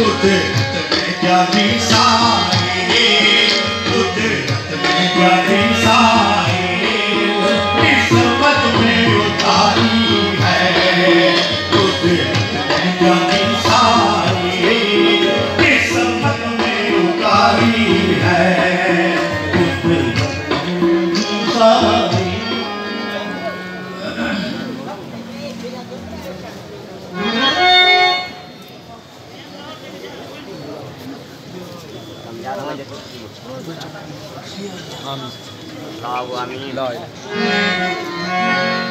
कुदरत में ज्ञानी साए, कुदरत में ज्ञानी साए, किस्मत में उतारी है। कुदरत में ज्ञानी साए, किस्मत में उतारी है। कुदरत में साए। Amin.